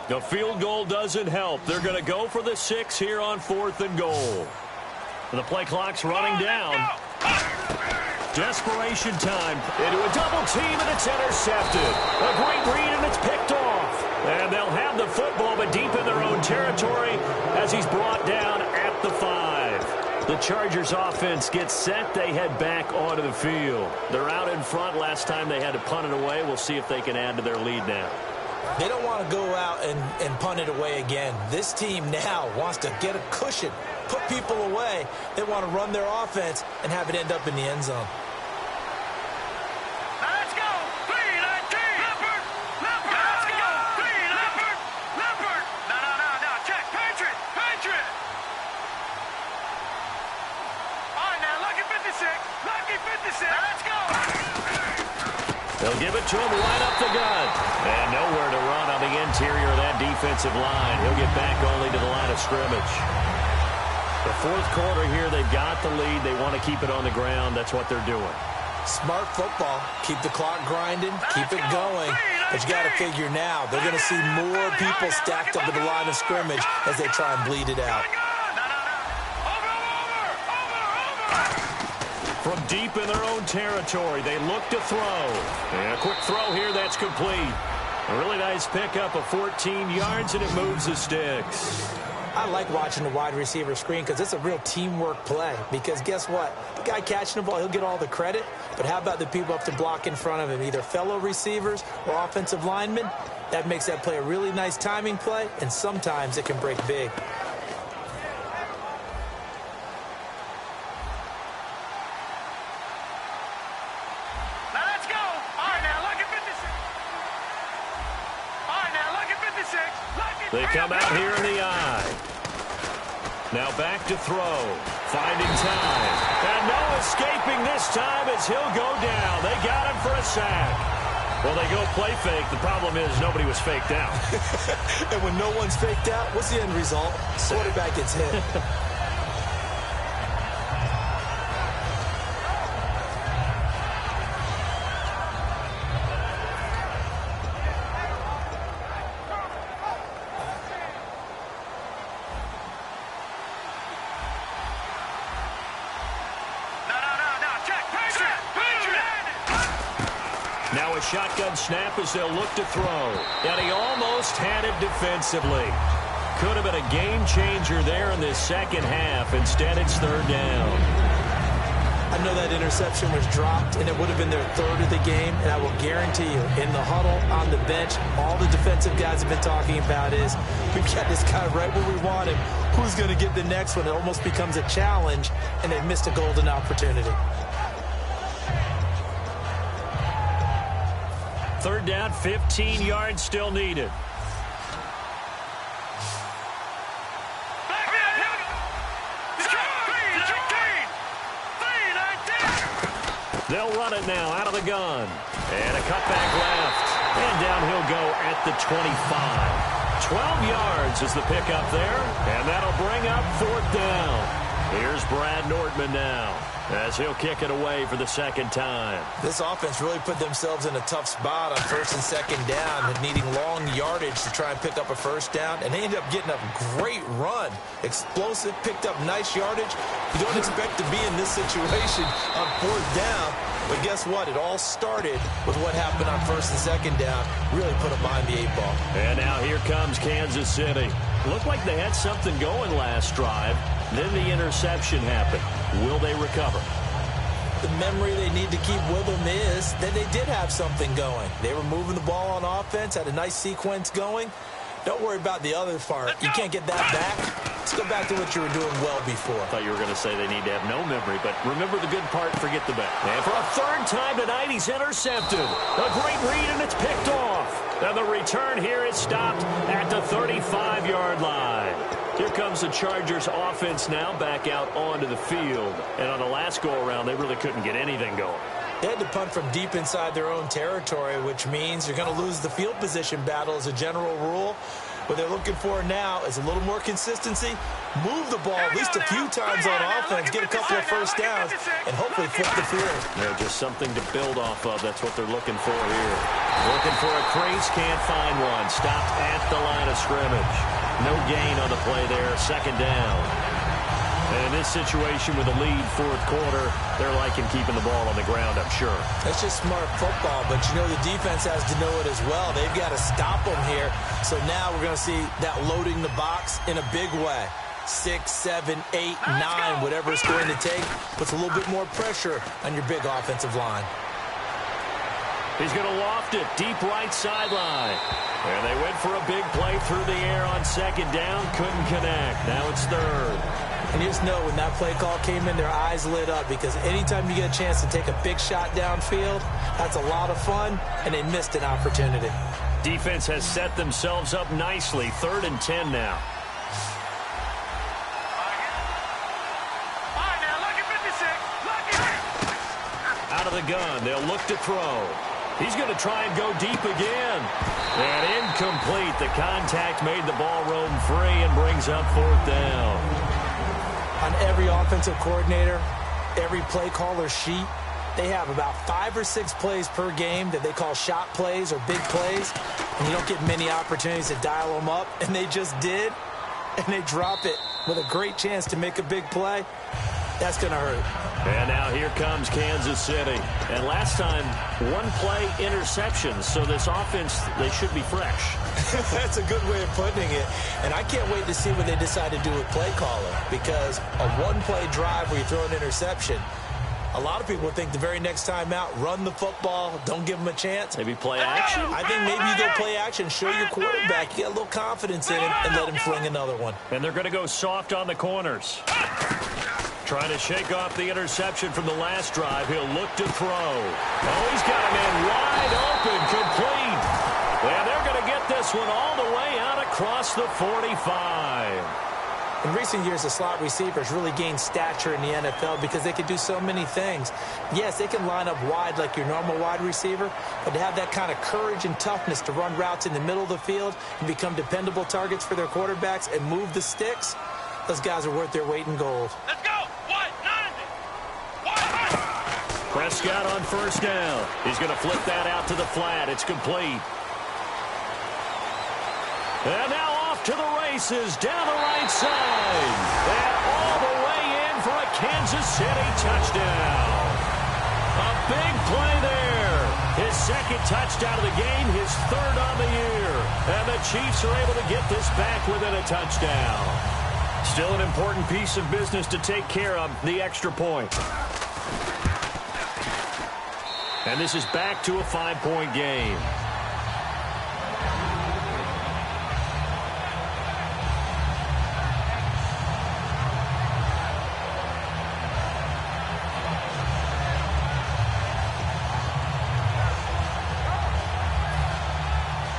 The field goal doesn't help. They're going to go for the 6 here on 4th and goal. The play clock's running down. Desperation time into a double team, and it's intercepted. A great read, and it's picked off. And they'll have the football, but deep in their own territory as he's brought down at the 5. The Chargers offense gets set. They head back onto the field. They're out in front. Last time they had to punt it away. We'll see if they can add to their lead now. They don't want to go out and punt it away again. This team now wants to get a cushion, put people away. They want to run their offense and have it end up in the end zone. Let's go! 3-19! Leopard! Leopard! Let's go! 3 Leopard! Leopard! No. Check! Patriot! Patriot! All right, now, lucky 56. Lucky 56. Let's go! They'll give it to him right up the gut. And nowhere to run on the interior of that defensive line. He'll get back only to the line of scrimmage. The 4th quarter here, they've got the lead. They want to keep it on the ground. That's what they're doing. Smart football. Keep the clock grinding. Keep it going. But you got to figure now, they're going to see more people stacked up at the line of scrimmage as they try and bleed it out. From deep in their own territory, they look to throw. And a quick throw here, that's complete. A really nice pickup of 14 yards, and it moves the sticks. I like watching the wide receiver screen because it's a real teamwork play. Because guess what? The guy catching the ball, he'll get all the credit. But how about the people up to block in front of him, either fellow receivers or offensive linemen? That makes that play a really nice timing play, and sometimes it can break big. They come out here in the eye. Now back to throw. Finding time. And no escaping this time as he'll go down. They got him for a sack. Well, they go play fake. The problem is nobody was faked out. And when no one's faked out, what's the end result? Quarterback gets hit. Now a shotgun snap as they'll look to throw. And he almost had it defensively. Could have been a game changer there in this second half. Instead, it's third down. I know that interception was dropped, and it would have been their third of the game. And I will guarantee you, in the huddle, on the bench, all the defensive guys have been talking about is, we've got this guy right where we want him. Who's going to get the next one? It almost becomes a challenge, and they've missed a golden opportunity. Third down, 15 yards still needed. They'll run it now out of the gun. And a cutback left. And down he'll go at the 25. 12 yards is the pickup there. And that'll bring up fourth down. Here's Brad Nordman now as he'll kick it away for the second time. This offense really put themselves in a tough spot on first and second down, needing long yardage to try and pick up a first down, and they ended up getting a great run. Explosive, picked up nice yardage. You don't expect to be in this situation on fourth down, but guess what? It all started with what happened on first and second down. Really put them behind the eight ball. And now here comes Kansas City. Looked like they had something going last drive. Then the interception happened. Will they recover? The memory they need to keep with them is that they did have something going. They were moving the ball on offense, had a nice sequence going. Don't worry about the other part. You can't get that back. Let's go back to what you were doing well before. I thought you were going to say they need to have no memory, but remember the good part, forget the bad. And for a third time tonight, he's intercepted. A great read, and it's picked off. And the return here is stopped at the 35-yard line. Here comes the Chargers offense now back out onto the field. And on the last go-around, they really couldn't get anything going. They had to punt from deep inside their own territory, which means you're going to lose the field position battle as a general rule. What they're looking for now is a little more consistency, move the ball at least a few times on offense, get a couple of first downs, and hopefully flip the field. Just something to build off of. That's what they're looking for here. Looking for a crease, can't find one. Stopped at the line of scrimmage. No gain on the play there, second down. And in this situation with a lead fourth quarter, they're liking keeping the ball on the ground, I'm sure. That's just smart football, but you know the defense has to know it as well. They've got to stop them here. So now we're going to see that loading the box in a big way. 6, 7, 8, 9, whatever it's going to take, puts a little bit more pressure on your big offensive line. He's going to loft it, deep right sideline. And they went for a big play through the air on second down, couldn't connect. Now it's third. And you just know when that play call came in, their eyes lit up, because anytime you get a chance to take a big shot downfield, that's a lot of fun, and they missed an opportunity. Defense has set themselves up nicely. 3rd and 10 now. Out of the gun, they'll look to throw. He's going to try and go deep again. And incomplete. The contact made the ball roam free and brings up fourth down. On every offensive coordinator, every play caller sheet, they have about 5 or 6 plays per game that they call shot plays or big plays, and you don't get many opportunities to dial them up, and they just did, and they drop it with a great chance to make a big play. That's going to hurt. And now here comes Kansas City. And last time, 1-play interceptions. So this offense, they should be fresh. That's a good way of putting it. And I can't wait to see what they decide to do with play calling, because a 1-play drive where you throw an interception, a lot of people think the very next time out, run the football, don't give them a chance. Maybe play action? I think maybe you go play action, show your quarterback, you get a little confidence in him, and let him fling another one. And they're going to go soft on the corners. Trying to shake off the interception from the last drive. He'll look to throw. Oh, he's got a man wide open, complete. And they're going to get this one all the way out across the 45. In recent years, the slot receivers really gained stature in the NFL because they can do so many things. Yes, they can line up wide like your normal wide receiver, but to have that kind of courage and toughness to run routes in the middle of the field and become dependable targets for their quarterbacks and move the sticks, those guys are worth their weight in gold. Let's go. Prescott on first down. He's going to flip that out to the flat. It's complete. And now off to the races down the right side. And all the way in for a Kansas City touchdown. A big play there. His second touchdown of the game, his third on the year. And the Chiefs are able to get this back within a touchdown. Still an important piece of business to take care of, the extra point. And this is back to a 5-point game.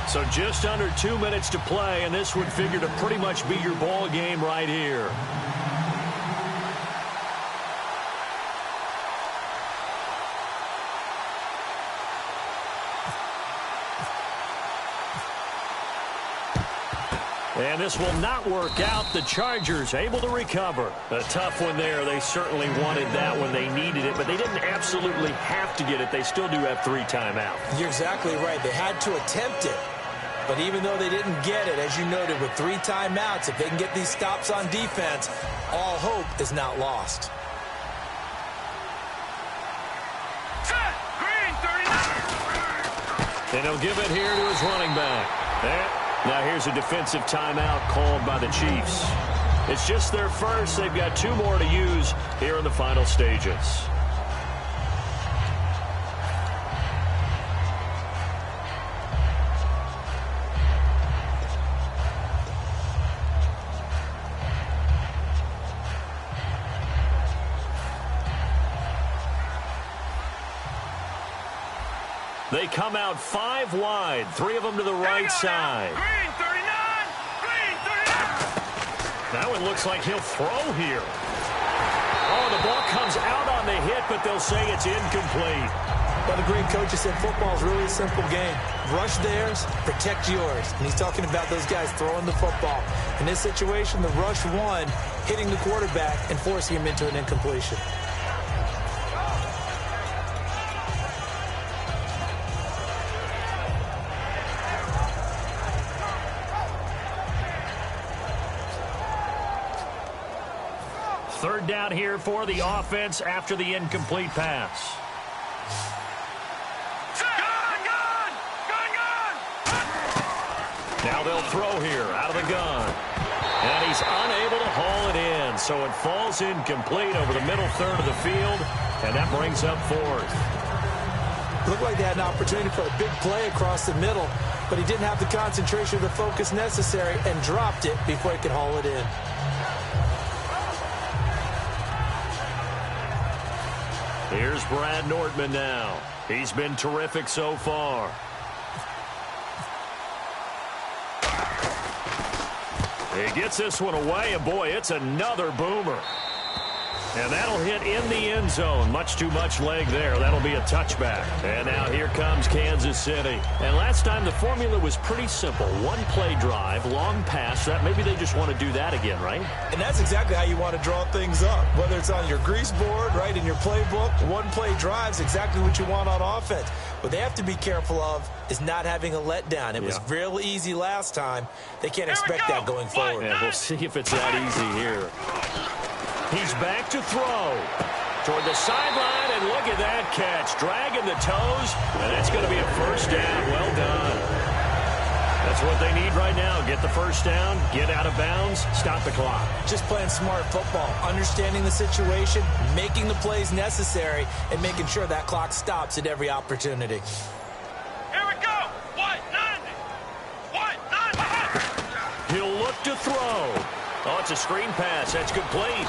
So just under 2 minutes to play, and this would figure to pretty much be your ball game right here. And this will not work out. The Chargers able to recover. A tough one there. They certainly wanted that when they needed it, but they didn't absolutely have to get it. They still do have 3 timeouts. You're exactly right. They had to attempt it. But even though they didn't get it, as you noted, with 3 timeouts, if they can get these stops on defense, all hope is not lost. And he'll give it here to his running back. Now here's a defensive timeout called by the Chiefs. It's just their first. They've got 2 more to use here in the final stages. They come out 5 wide, 3 of them to the right side. Green 39! Green 39! Now it looks like he'll throw here. Oh, the ball comes out on the hit, but they'll say it's incomplete. Well, the great coach has said football is really a simple game. Rush theirs, protect yours. And he's talking about those guys throwing the football. In this situation, the rush won, hitting the quarterback and forcing him into an incompletion. Third down here for the offense after the incomplete pass. Now they'll throw here out of the gun. And he's unable to haul it in, so it falls incomplete over the middle third of the field, and that brings up 4th. Looked like they had an opportunity for a big play across the middle, but he didn't have the concentration or the focus necessary and dropped it before he could haul it in. Here's Brad Nordman now. He's been terrific so far. He gets this one away, and boy, it's another boomer. And that'll hit in the end zone. Much too much leg there. That'll be a touchback. And now here comes Kansas City. And last time the formula was pretty simple. One play drive, long pass. That maybe they just want to do that again, right? And that's exactly how you want to draw things up. Whether it's on your grease board, right, in your playbook, one play drive is exactly what you want on offense. What they have to be careful of is not having a letdown. It was real easy last time. They can't expect that going forward. And we'll see if it's that easy here. He's back to throw toward the sideline, and look at that catch. Dragging the toes, and it's going to be a first down. Well done. That's what they need right now. Get the first down, get out of bounds, stop the clock. Just playing smart football, understanding the situation, making the plays necessary, and making sure that clock stops at every opportunity. Here we go. White 90. White 90. He'll look to throw. Oh, it's a screen pass. That's complete.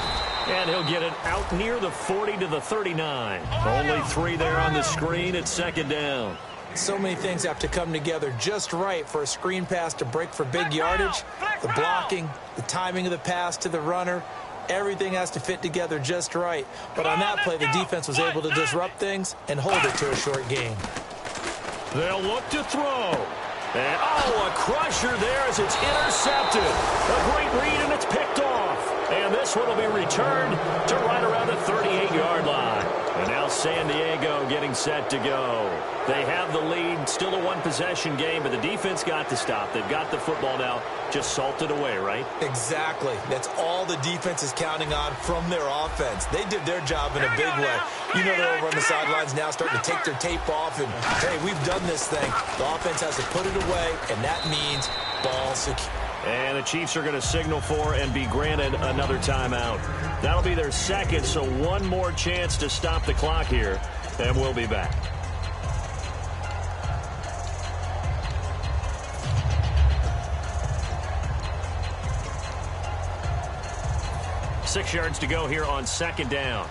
And he'll get it out near the 40 to the 39. Only 3 there on the screen. It's second down. So many things have to come together just right for a screen pass to break for big yardage. The blocking, the timing of the pass to the runner, everything has to fit together just right. But on that play, the defense was able to disrupt things and hold it to a short gain. They'll look to throw. And, oh, a crusher there as it's intercepted. A great read, and it's picked off. And this one will be returned to right around the 38-yard line. And now San Diego getting set to go. They have the lead, still a one-possession game, but the defense got to stop. They've got the football now, just salted away, right? Exactly. That's all the defense is counting on from their offense. They did their job in a big way. You know they're over on the sidelines now starting to take their tape off, and, hey, we've done this thing. The offense has to put it away, and that means ball secure. And the Chiefs are going to signal for and be granted another timeout. That'll be their second, so one more chance to stop the clock here, and we'll be back. Six yards to go here on second down.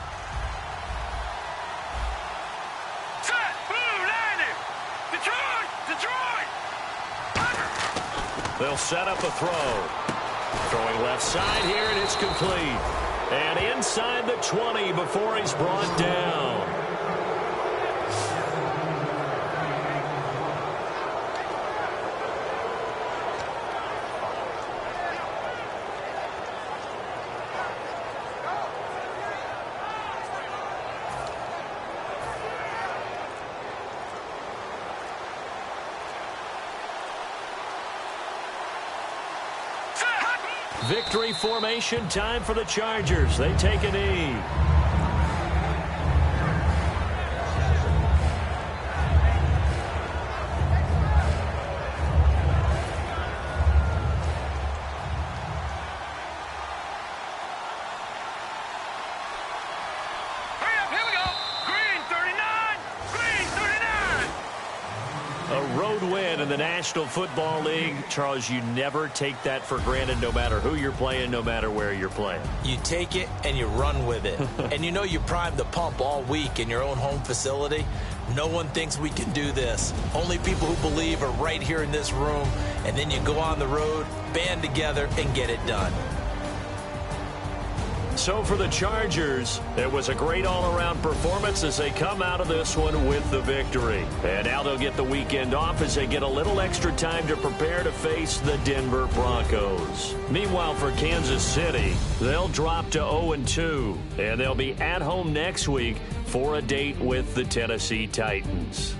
Set. Blue 90. Detroit. Detroit. They'll set up a throw. Throwing left side here, and it's complete. And inside the 20 before he's brought down. Victory formation, time for the Chargers. They take a knee. Here we go. Green 39. Green 39. A road win in the National Football League. Charles, you never take that for granted no matter who you're playing, no matter where you're playing. You take it and you run with it. And you know you primed the pump all week in your own home facility. No one thinks we can do this. Only people who believe are right here in this room. And then you go on the road, band together, and get it done. So for the Chargers, it was a great all-around performance as they come out of this one with the victory. And now they'll get the weekend off as they get a little extra time to prepare to face the Denver Broncos. Meanwhile, for Kansas City, they'll drop to 0-2, and they'll be at home next week for a date with the Tennessee Titans.